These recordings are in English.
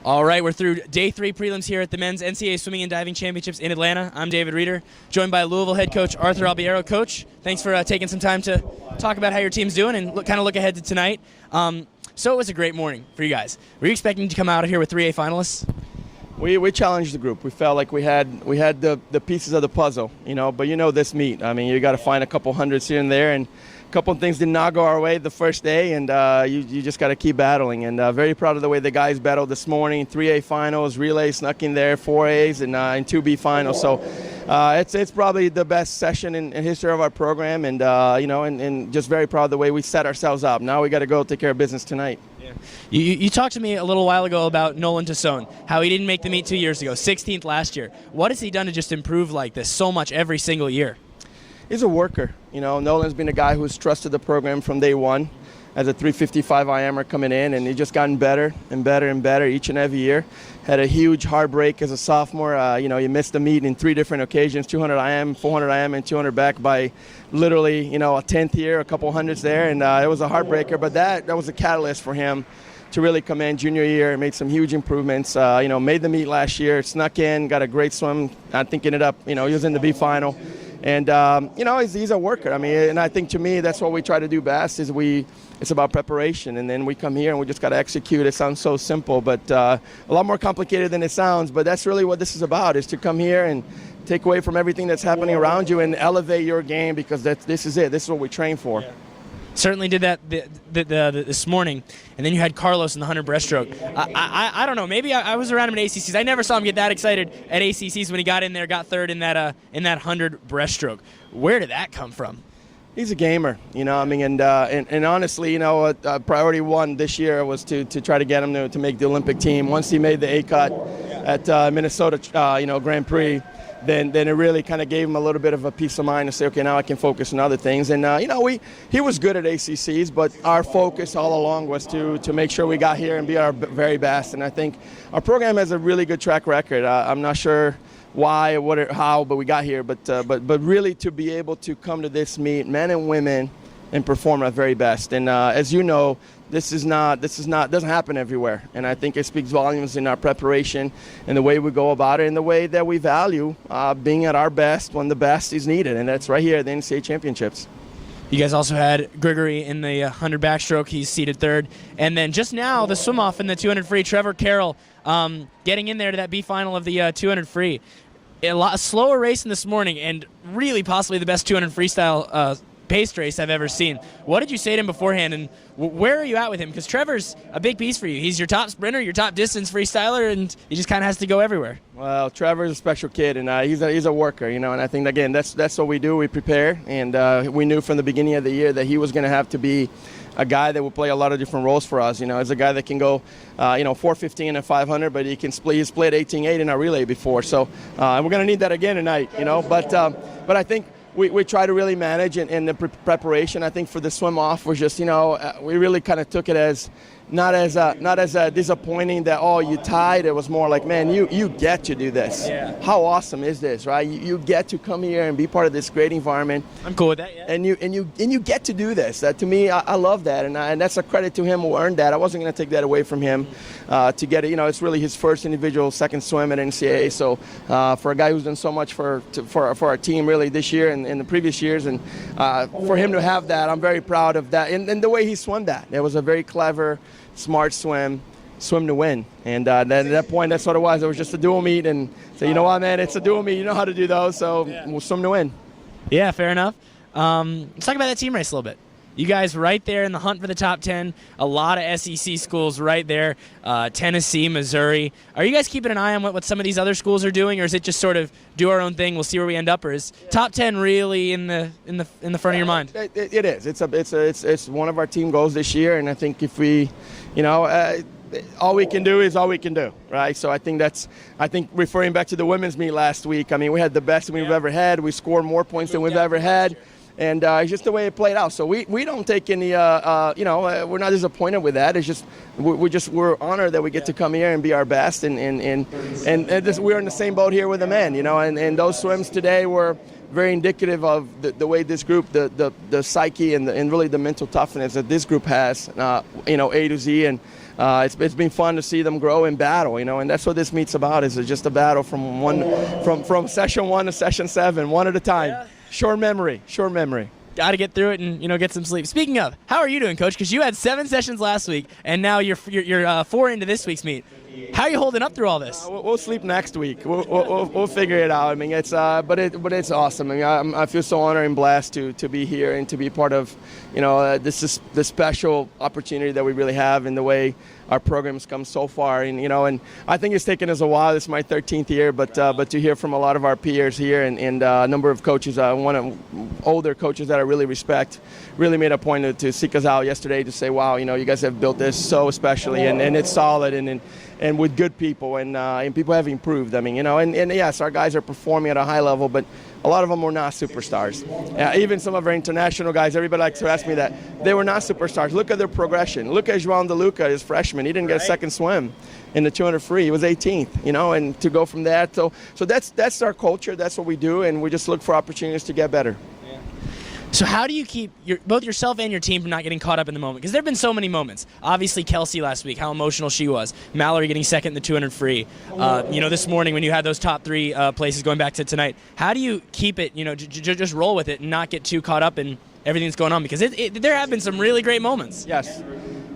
All right, we're through day 3 prelims here at the Men's NCAA Swimming and Diving Championships in Atlanta. I'm David Rieder, joined by Louisville head coach Arthur Albiero. Coach, thanks for taking some time to talk about how your team's doing and kind of look ahead to tonight. So it was a great morning for you guys. Were you expecting to come out of here with 3A finalists? We challenged the group. We felt like we had the pieces of the puzzle, but this meet. I mean, you got to find a couple hundreds here and there, and a couple of things did not go our way the first day, and you just got to keep battling. And very proud of the way the guys battled this morning. 3A finals, relay snuck in there, 4As, and 2B finals. So it's probably the best session in history of our program, and and just very proud of the way we set ourselves up. Now we got to go take care of business tonight. Yeah. You talked to me a little while ago about Nolan Tassone, how he didn't make the meet 2 years ago, 16th last year. What has he done to just improve like this so much every single year? He's a worker. Nolan's been a guy who's trusted the program from day one as a 355 IMer coming in, and he's just gotten better and better and better each and every year. Had a huge heartbreak as a sophomore. He missed the meet in 3 different occasions, 200 IM, 400 IM, and 200 back by literally, a 10th year, a couple hundreds there, and it was a heartbreaker, but that was a catalyst for him to really come in junior year and made some huge improvements. Made the meet last year, snuck in, got a great swim. I think ended up, he was in the B final. And, he's a worker. I mean, and I think to me that's what we try to do best is it's about preparation. And then we come here and we just got to execute. It sounds so simple, but a lot more complicated than it sounds. But that's really what this is about, is to come here and take away from everything that's happening around you and elevate your game, because this is it. This is what we train for. Yeah. Certainly did that this morning, and then you had Carlos in the 100 breaststroke. I don't know. Maybe I was around him at ACCs. I never saw him get that excited at ACCs when he got in there, got third in that 100 breaststroke. Where did that come from? He's a gamer, and honestly, priority one this year was to try to get him to make the Olympic team. Once he made the A cut at Minnesota, Grand Prix. Then it really kind of gave him a little bit of a peace of mind to say, okay, now I can focus on other things. And, he was good at ACCs, but our focus all along was to make sure we got here and be our very best. And I think our program has a really good track record. I'm not sure why or how, but we got here. But really to be able to come to this meet, men and women, and perform our very best. And as you know, this doesn't happen everywhere. And I think it speaks volumes in our preparation and the way we go about it and the way that we value being at our best when the best is needed. And that's right here at the NCAA Championships. You guys also had Gregory in the 100 backstroke. He's seated third. And then just now, the swim-off in the 200 free, Trevor Carroll getting in there to that B final of the 200 free. A slower race in this morning, and really possibly the best 200 freestyle pace race I've ever seen. What did you say to him beforehand, and where are you at with him? Because Trevor's a big piece for you. He's your top sprinter, your top distance freestyler, and he just kind of has to go everywhere. Well, Trevor's a special kid, and he's a worker, and I think, again, that's what we do. We prepare, and we knew from the beginning of the year that he was going to have to be a guy that will play a lot of different roles for us. As a guy that can go, 415 and 500, but he split 18.8 in our relay before. So and we're going to need that again tonight, But I think we try to really manage in the preparation. I think for the swim off was just, we really kind of took it as not as disappointing that, oh, you tied. It was more like, man, you get to do this. Yeah. How awesome is this, right? You get to come here and be part of this great environment. I'm cool with that, yeah. And you get to do this. To me, I love that, and that's a credit to him who earned that. I wasn't going to take that away from him to get it. It's really his first individual second swim at NCAA. So for a guy who's done so much for our team really this year and in the previous years, and for him to have that, I'm very proud of that. And the way he swam that. It was a very clever, smart swim to win. And at that point, that's what it was. It was just a dual meet, and so you know what, man, it's a dual meet. You know how to do those, so we'll swim to win. Yeah, fair enough. Let's talk about that team race a little bit. You guys right there in the hunt for the top 10. A lot of SEC schools right there. Tennessee, Missouri. Are you guys keeping an eye on what some of these other schools are doing, or is it just sort of do our own thing? We'll see where we end up, or is top 10 really in the front of your mind? It is. It's one of our team goals this year, and I think if we, all we can do is all we can do, right? So I think referring back to the women's meet last week, I mean, we had the best we've ever had. We scored more points than we've ever had. And it's just the way it played out. So we don't take any, we're not disappointed with that. It's just we're honored that we get to come here and be our best. And we're in the same boat here with the men, And those swims today were very indicative of the way this group, the psyche and really the mental toughness that this group has, A to Z. And it's been fun to see them grow and battle, and that's what this meet's about. Is just a battle from session 1 to session 7, one at a time. Yeah. Short memory. Got to get through it and get some sleep. Speaking of, how are you doing, Coach? Because you had 7 sessions last week, and now you're 4 into this week's meet. How are you holding up through all this? We'll sleep next week. We'll figure it out. I mean, it's but it's awesome. I mean, I feel so honored and blessed to be here and to be part of, this special opportunity that we really have in the way our program's come so far. And I think it's taken us a while. This is my 13th year, but to hear from a lot of our peers here and a number of coaches, older coaches that I really respect, really made a point to seek us out yesterday to say, wow, you guys have built this so especially, and it's solid and with good people, and people have improved. I mean, and yes, our guys are performing at a high level, but a lot of them were not superstars. Even some of our international guys, everybody likes to ask me that, they were not superstars. Look at their progression. Look at João De Luca, his freshman. He didn't get a second swim in the 200 free. He was 18th, and to go from that. So that's our culture. That's what we do, and we just look for opportunities to get better. So how do you keep both yourself and your team from not getting caught up in the moment? Because there have been so many moments. Obviously, Kelsey last week, how emotional she was. Mallory getting second in the 200 free. This morning when you had those top 3 places going back to tonight. How do you keep it, just roll with it and not get too caught up in everything that's going on? Because there have been some really great moments. Yes.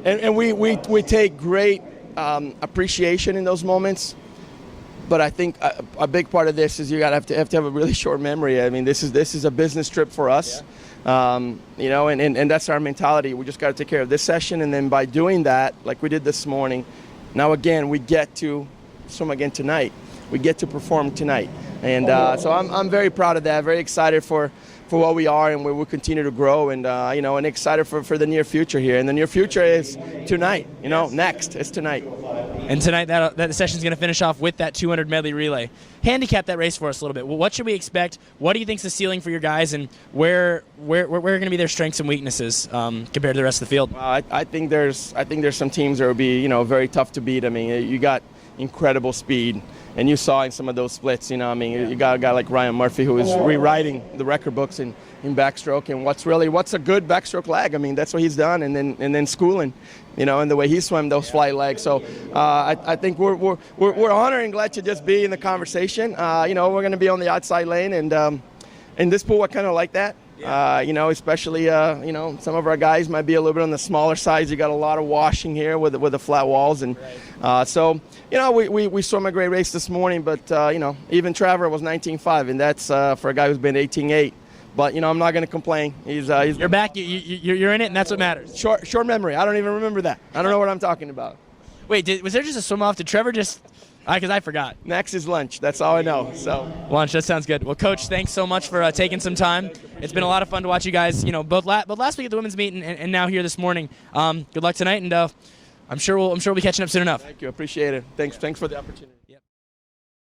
And we take great appreciation in those moments. But I think a big part of this is you have to have a really short memory. I mean, this is a business trip for us, and that's our mentality. We just got to take care of this session, and then by doing that, like we did this morning, now again we get to swim again tonight. We get to perform tonight, and so I'm very proud of that. Very excited for what we are, and we will continue to grow, and and excited for the near future here. And the near future is tonight. Next is tonight. And tonight, that session's going to finish off with that 200 medley relay. Handicap that race for us a little bit. Well, what should we expect? What do you think's the ceiling for your guys, and where are going to be their strengths and weaknesses compared to the rest of the field? Well, I think there's some teams that will be very tough to beat. I mean, you got incredible speed, and you saw in some of those splits. You got a guy like Ryan Murphy who is rewriting the record books in backstroke, and what's a good backstroke lag. I mean, that's what he's done, and then schooling, and the way he swam those flight legs. So I think we're honored and glad to just be in the conversation. We're going to be on the outside lane, and in this pool, I kind of like that. Especially some of our guys might be a little bit on the smaller size. You got a lot of washing here with the flat walls, and so we swam a great race this morning. But even Trevor was 19.5, and that's for a guy who's been 18.8. But I'm not going to complain. He's you're back. You're in it, and that's what matters. Short memory. I don't even remember that. I don't know what I'm talking about. Wait, was there just a swim off? Did Trevor just? Because I forgot. Next is lunch. That's all I know. So lunch. That sounds good. Well, Coach, thanks so much for taking some time. It's been a lot of fun to watch you guys. Both last week at the women's meet and now here this morning. Good luck tonight, and I'm sure we'll be catching up soon enough. Thank you. Appreciate it. Thanks for the opportunity. Yep.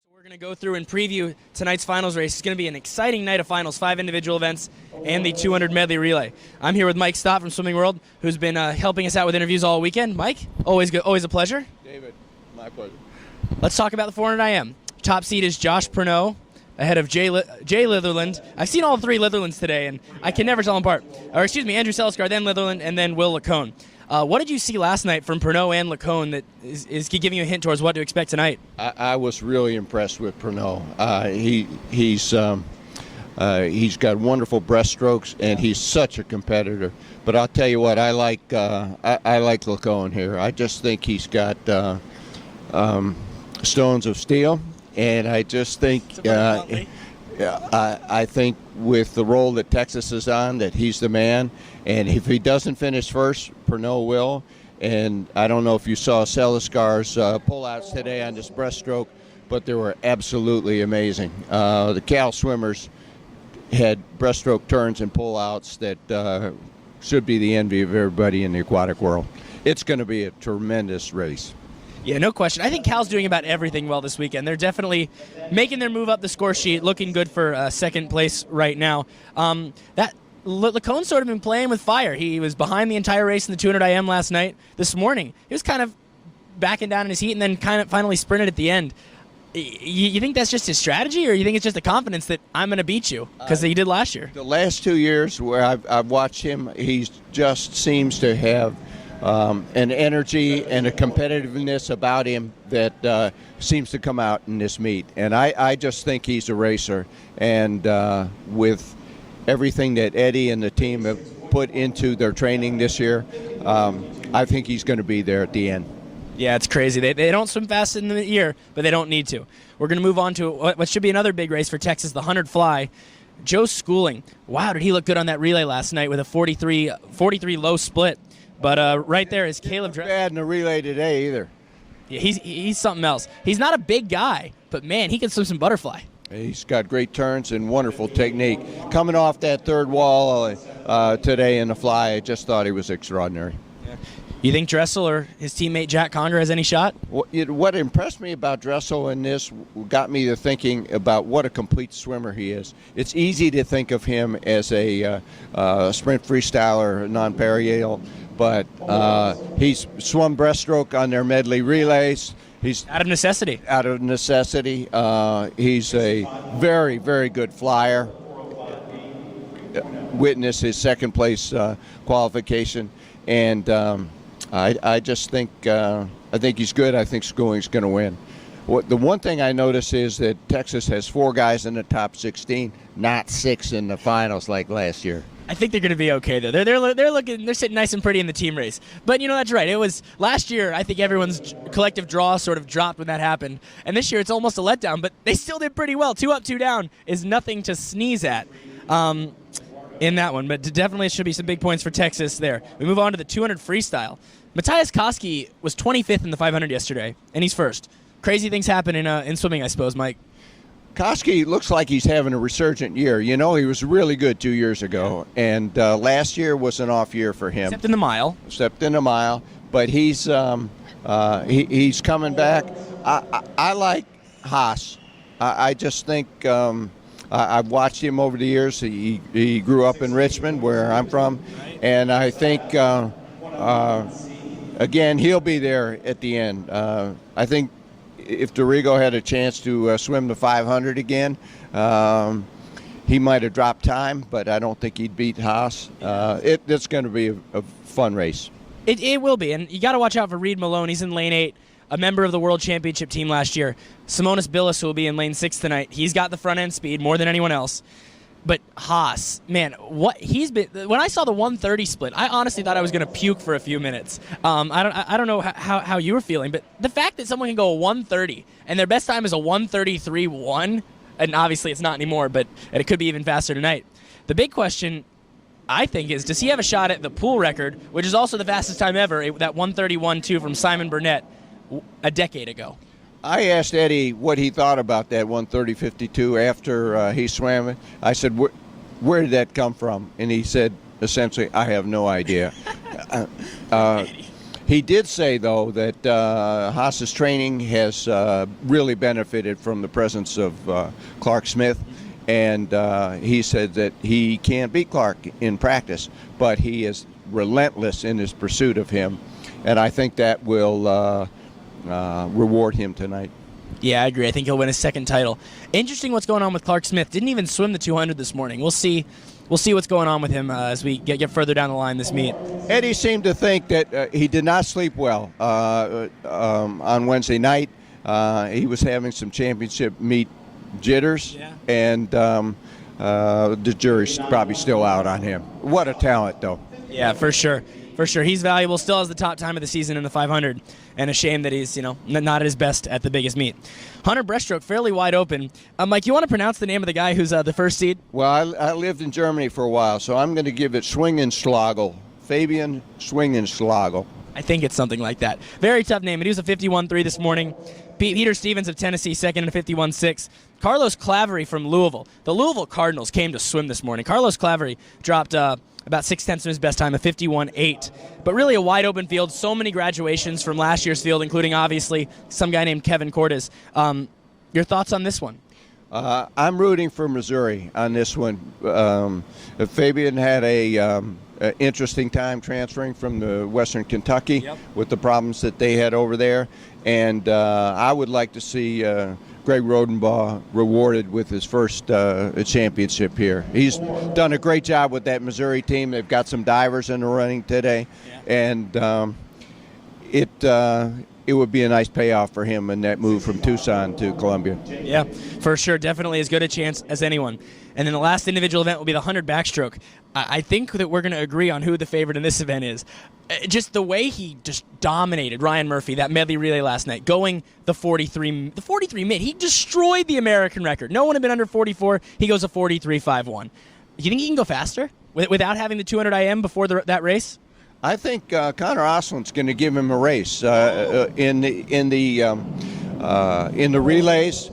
So we're going to go through and preview tonight's finals race. It's going to be an exciting night of finals, 5 individual events and the 200 medley relay. I'm here with Mike Stott from Swimming World, who's been helping us out with interviews all weekend. Mike, always good, always a pleasure. David, my pleasure. Let's talk about the 400 IM. Top seed is Josh Pernot, ahead of Jay Litherland. I've seen all 3 Litherlands today, and I can never tell them apart. Andrew Selskar, then Litherland, and then Will Lacone. What did you see last night from Pernot and Lacone that is giving you a hint towards what to expect tonight? I was really impressed with Pernot. He's got wonderful breaststrokes, and he's such a competitor. But I'll tell you what, I like Lacone here. I just think he's got stones of steel, and I just think I think with the role that Texas is on, that he's the man. And if he doesn't finish first, Pernod will. And I don't know if you saw Seliscar's pullouts today on this breaststroke, but they were absolutely amazing. The Cal swimmers had breaststroke turns and pullouts that should be the envy of everybody in the aquatic world. It's going to be a tremendous race. Yeah, no question. I think Cal's doing about everything well this weekend. They're definitely making their move up the score sheet, looking good for second place right now. Lacone's sort of been playing with fire. He was behind the entire race in the 200 IM last night. This morning, he was kind of backing down in his heat and then kind of finally sprinted at the end. You think that's just his strategy, or you think it's just the confidence that I'm going to beat you because he did last year? The last 2 years where I've watched him, he just seems to have an energy and a competitiveness about him that seems to come out in this meet. And I just think he's a racer. And with everything that Eddie and the team have put into their training this year, I think he's going to be there at the end. Yeah, it's crazy. They don't swim fast in the year, but they don't need to. We're going to move on to what should be another big race for Texas, the 100 fly. Joe Schooling, wow, did he look good on that relay last night with a 43 low split. But right there is Caleb Dressel. Bad in the relay today either. Yeah, he's something else. He's not a big guy, but man, he can swim some butterfly. He's got great turns and wonderful technique. Coming off that third wall today in the fly, I just thought he was extraordinary. Yeah. You think Dressel or his teammate Jack Conger has any shot? What impressed me about Dressel in this got me to thinking about what a complete swimmer he is. It's easy to think of him as a sprint freestyler, non-parallel, but he's swum breaststroke on their medley relays. He's out of necessity. He's a very, very good flyer. Witness his second place qualification, and I just think he's good. I think Schooling's going to win. The one thing I notice is that Texas has 4 guys in the top 16, not 6 in the finals like last year. I think they're going to be okay though. They're sitting nice and pretty in the team race. But that's right. It was last year. I think everyone's collective draw sort of dropped when that happened, and this year it's almost a letdown. But they still did pretty well. 2 up, 2 down is nothing to sneeze at in that one. But definitely should be some big points for Texas there. We move on to the 200 freestyle. Matthias Koski was 25th in the 500 yesterday, and he's first. Crazy things happen in swimming, I suppose, Mike. Koski looks like he's having a resurgent year. He was really good 2 years ago, and last year was an off year for him. Except in the mile. But he's he's coming back. I like Haas. I just think I've watched him over the years. He grew up in Richmond, where I'm from, and I think again he'll be there at the end. I think if Dorigo had a chance to swim the 500 again, he might have dropped time, but I don't think he'd beat Haas. It's going to be a fun race. It will be, and you got to watch out for Reed Malone. He's in lane 8, a member of the World Championship team last year. Simonis Billis will be in lane 6 tonight. He's got the front end speed more than anyone else. But Haas, man, what he's been. When I saw the 130 split, I honestly thought I was going to puke for a few minutes. I don't know how you were feeling, but the fact that someone can go a 130 and their best time is a 133.1, and obviously it's not anymore, but it could be even faster tonight. The big question, I think, is does he have a shot at the pool record, which is also the fastest time ever, that 131.2 from Simon Burnett a decade ago? I asked Eddie what he thought about that 130.52 after he swam it. I said, where did that come from? And he said, essentially, I have no idea. He did say, though, that Haas's training has really benefited from the presence of Clark Smith. And he said that he can't beat Clark in practice, but he is relentless in his pursuit of him. And I think that will reward him tonight. Yeah, I agree. I think he'll win his second title. Interesting what's going on with Clark Smith. Didn't even swim the 200 this morning. We'll see what's going on with him as we get further down the line this meet. Eddie seemed to think that he did not sleep well on Wednesday night. He was having some championship meet jitters, and the jury's probably still out on him. What a talent, though. Yeah, for sure. For sure. He's valuable. Still has the top time of the season in the 500. And a shame that he's, not at his best at the biggest meet. 100 breaststroke, fairly wide open. Mike, you want to pronounce the name of the guy who's the first seed? Well, I lived in Germany for a while, so I'm going to give it Schwingenschlagel. Fabian Schwingenschlagel. I think it's something like that. Very tough name. He was a 51.3 this morning. Peter Stevens of Tennessee, second in a 51.6. Carlos Clavery from Louisville. The Louisville Cardinals came to swim this morning. Carlos Clavery dropped about 6/10 of his best time, a 51.8. But really a wide open field. So many graduations from last year's field, including obviously some guy named Kevin Cordes. Your thoughts on this one? I'm rooting for Missouri on this one. Fabian had a interesting time transferring from the Western Kentucky with the problems that they had over there. And I would like to see Greg Rodenbaugh rewarded with his first championship here. He's done a great job with that Missouri team. They've got some divers in the running today, and it would be a nice payoff for him in that move from Tucson to Columbia. Yeah, for sure. Definitely as good a chance as anyone. And then the last individual event will be the 100 backstroke. I think that we're going to agree on who the favorite in this event is. Just the way he just dominated Ryan Murphy, that medley relay last night, going the 43 mid. He destroyed the American record. No one had been under 44. He goes a 43.51. You think he can go faster without having the 200 IM before that race? I think Connor Oslin's going to give him a race in the relays.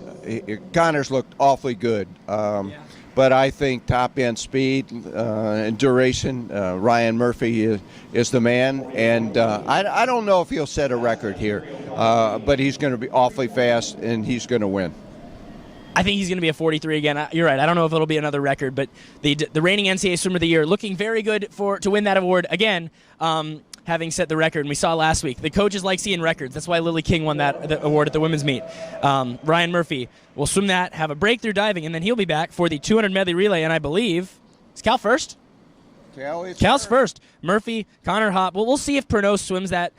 Connor's looked awfully good, but I think top end speed and duration, Ryan Murphy is the man, and I don't know if he'll set a record here, but he's going to be awfully fast and he's going to win. I think he's going to be a 43 again. You're right. I don't know if it'll be another record, but the reigning NCAA Swimmer of the Year looking very good to win that award again, having set the record. And we saw last week. The coaches like seeing records. That's why Lily King won the award at the women's meet. Ryan Murphy will swim that, have a breakthrough diving, and then he'll be back for the 200 medley relay. And I believe, is Cal first? Cal's first. Murphy, Connor Hopp. Well, we'll see if Pernod swims that.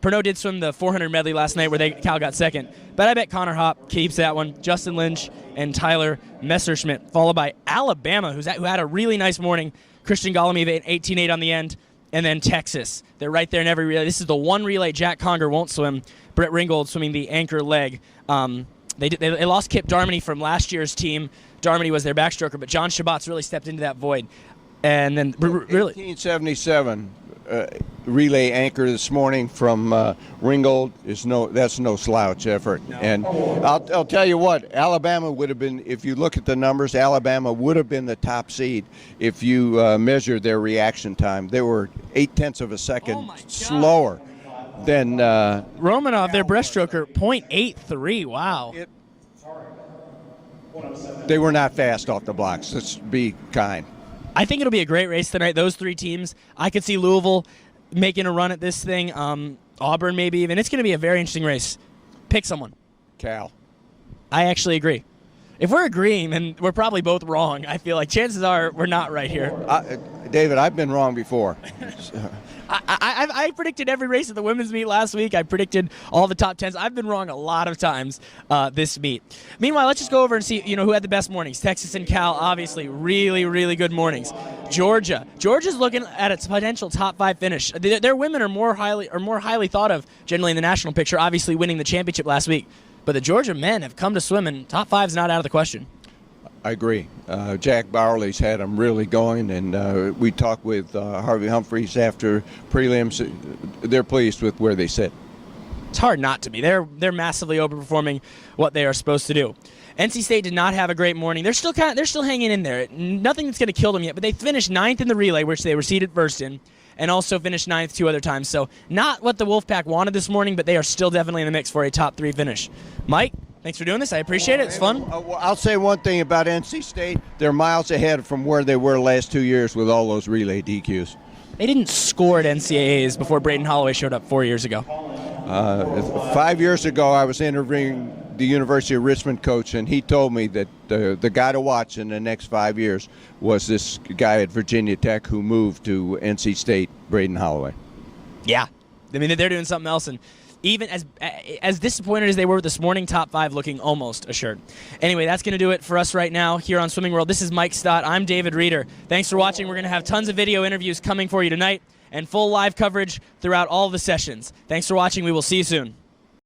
Pernod did swim the 400 medley last night where Cal got second. But I bet Connor Hopp keeps that one. Justin Lynch and Tyler Messerschmidt, followed by Alabama, who had a really nice morning. Christian Golomy 18.8 on the end. And then Texas. They're right there in every relay. This is the one relay Jack Conger won't swim. Brett Ringgold swimming the anchor leg. They lost Kip Darmody from last year's team. Darmody was their backstroker, but John Shabbat's really stepped into that void. And then really 1877 relay anchor this morning from Ringgold that's no slouch effort. No. And I'll tell you what, Alabama would have been, if you look at the numbers, Alabama would have been the top seed if you measured their reaction time. They were 0.8 of a second slower than Romanov, their breaststroker, 0.83. Wow. They were not fast off the blocks. Let's be kind. I think it'll be a great race tonight. Those three teams. I could see Louisville making a run at this thing. Auburn maybe even. It's going to be a very interesting race. Pick someone. Cal. I actually agree. If we're agreeing, then we're probably both wrong. I feel like chances are we're not right here. David, I've been wrong before. I predicted every race at the women's meet last week. I predicted all the top 10s. I've been wrong a lot of times this meet. Meanwhile, let's just go over and see who had the best mornings. Texas and Cal, obviously, really, really good mornings. Georgia's looking at its potential top 5 finish. Their women are more highly thought of generally in the national picture, obviously winning the championship last week. But the Georgia men have come to swim, and top 5's not out of the question. I agree. Jack Bowerly's had them really going, and we talked with Harvey Humphreys after prelims. They're pleased with where they sit. It's hard not to be. They're massively overperforming what they are supposed to do. NC State did not have a great morning. They're still hanging in there. Nothing that's going to kill them yet, but they finished 9th in the relay, which they were seeded first in, and also finished 9th 2 other times. So not what the Wolfpack wanted this morning, but they are still definitely in the mix for a top 3 finish. Mike, thanks for doing this. I appreciate it. It's fun. I'll say one thing about NC State. They're miles ahead from where they were the last 2 years with all those relay DQs. They didn't score at NCAAs before Braden Holloway showed up 4 years ago. 5 years ago, I was interviewing the University of Richmond coach, and he told me that the guy to watch in the next 5 years was this guy at Virginia Tech who moved to NC State, Braden Holloway. Yeah. I mean, they're doing something else, and even as disappointed as they were this morning, top 5 looking almost assured. Anyway, that's going to do it for us right now here on Swimming World. This is Mike Stott. I'm David Rieder. Thanks for watching. We're going to have tons of video interviews coming for you tonight and full live coverage throughout all the sessions. Thanks for watching. We will see you soon.